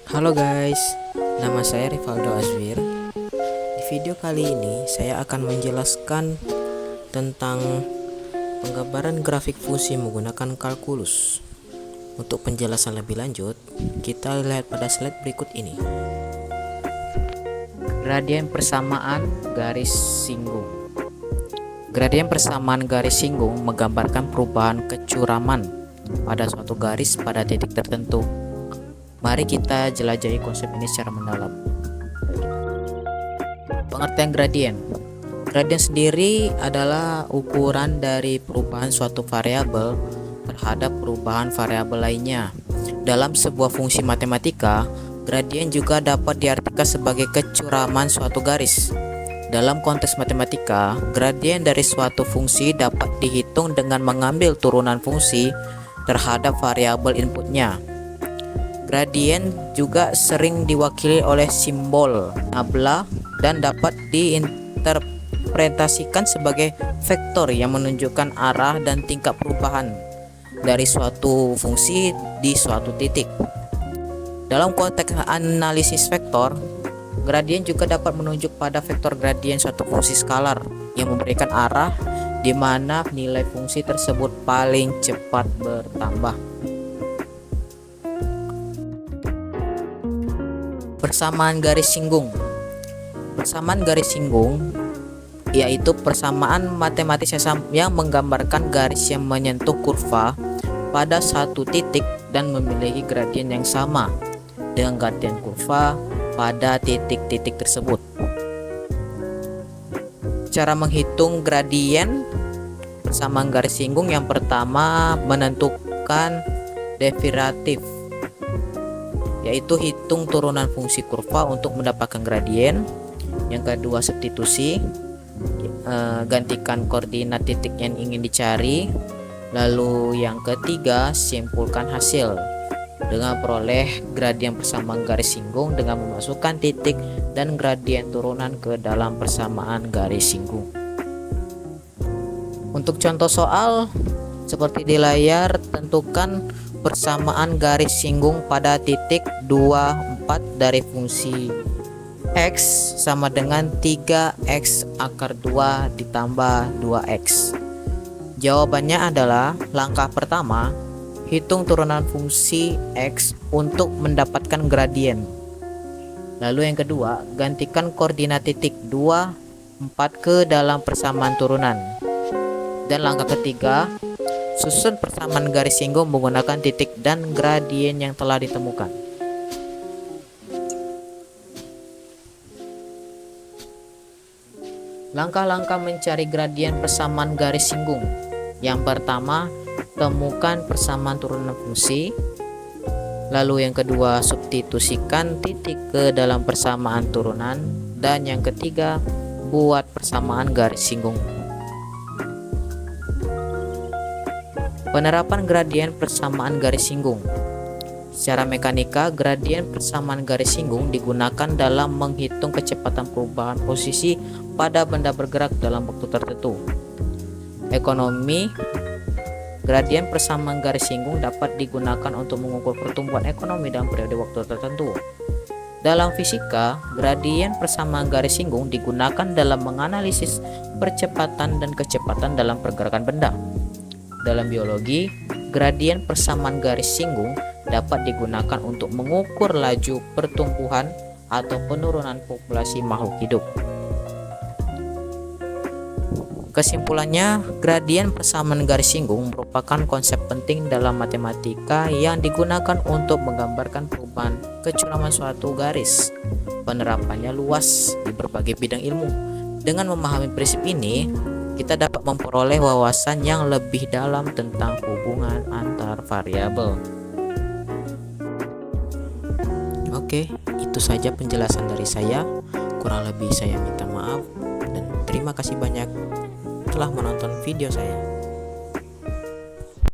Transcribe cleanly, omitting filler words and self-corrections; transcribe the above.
Halo guys, nama saya Rivaldo Azwir. Di video kali ini saya akan menjelaskan tentang penggambaran grafik fungsi menggunakan kalkulus. Untuk penjelasan lebih lanjut, kita lihat pada slide berikut ini. Gradien persamaan garis singgung. Gradien persamaan garis singgung menggambarkan perubahan kecuraman pada suatu garis pada titik tertentu. Mari kita jelajahi konsep ini secara mendalam. Pengertian gradien. Gradien sendiri adalah ukuran dari perubahan suatu variabel terhadap perubahan variabel lainnya. Dalam sebuah fungsi matematika, gradien juga dapat diartikan sebagai kecuraman suatu garis. Dalam konteks matematika, gradien dari suatu fungsi dapat dihitung dengan mengambil turunan fungsi terhadap variabel inputnya. Gradien juga sering diwakili oleh simbol nabla dan dapat diinterpretasikan sebagai vektor yang menunjukkan arah dan tingkat perubahan dari suatu fungsi di suatu titik. Dalam konteks analisis vektor, gradien juga dapat menunjuk pada vektor gradien suatu fungsi skalar yang memberikan arah di mana nilai fungsi tersebut paling cepat bertambah. Persamaan garis singgung. Persamaan garis singgung yaitu persamaan matematis yang menggambarkan garis yang menyentuh kurva pada satu titik dan memiliki gradien yang sama dengan gradien kurva pada titik-titik tersebut. Cara menghitung gradien persamaan garis singgung, yang pertama menentukan derivatif, yaitu hitung turunan fungsi kurva untuk mendapatkan gradien. Yang kedua substitusi, gantikan koordinat titik yang ingin dicari. Lalu yang ketiga simpulkan hasil dengan peroleh gradien persamaan garis singgung dengan memasukkan titik dan gradien turunan ke dalam persamaan garis singgung. Untuk contoh soal seperti di layar, tentukan persamaan garis singgung pada titik 24 dari fungsi x sama dengan 3x akar 2 ditambah 2x. Jawabannya adalah langkah pertama, hitung turunan fungsi x untuk mendapatkan gradien. Lalu yang kedua, gantikan koordinat titik 24 ke dalam persamaan turunan. Dan langkah ketiga, susun persamaan garis singgung menggunakan titik dan gradien yang telah ditemukan. Langkah-langkah mencari gradien persamaan garis singgung. Yang pertama, temukan persamaan turunan fungsi. Lalu yang kedua, substitusikan titik ke dalam persamaan turunan. Dan yang ketiga, buat persamaan garis singgung. Penerapan gradien persamaan garis singgung. Secara mekanika, gradien persamaan garis singgung digunakan dalam menghitung kecepatan perubahan posisi pada benda bergerak dalam waktu tertentu. Ekonomi, gradien persamaan garis singgung dapat digunakan untuk mengukur pertumbuhan ekonomi dalam periode waktu tertentu. Dalam fisika, gradien persamaan garis singgung digunakan dalam menganalisis percepatan dan kecepatan dalam pergerakan benda. Dalam biologi, gradien persamaan garis singgung dapat digunakan untuk mengukur laju pertumbuhan atau penurunan populasi makhluk hidup. Kesimpulannya, gradien persamaan garis singgung merupakan konsep penting dalam matematika yang digunakan untuk menggambarkan perubahan kecuraman suatu garis. Penerapannya luas di berbagai bidang ilmu. Dengan memahami prinsip ini, kita dapat memperoleh wawasan yang lebih dalam tentang hubungan antar variabel. Oke, itu saja penjelasan dari saya. Kurang lebih saya minta maaf dan terima kasih banyak telah menonton video saya.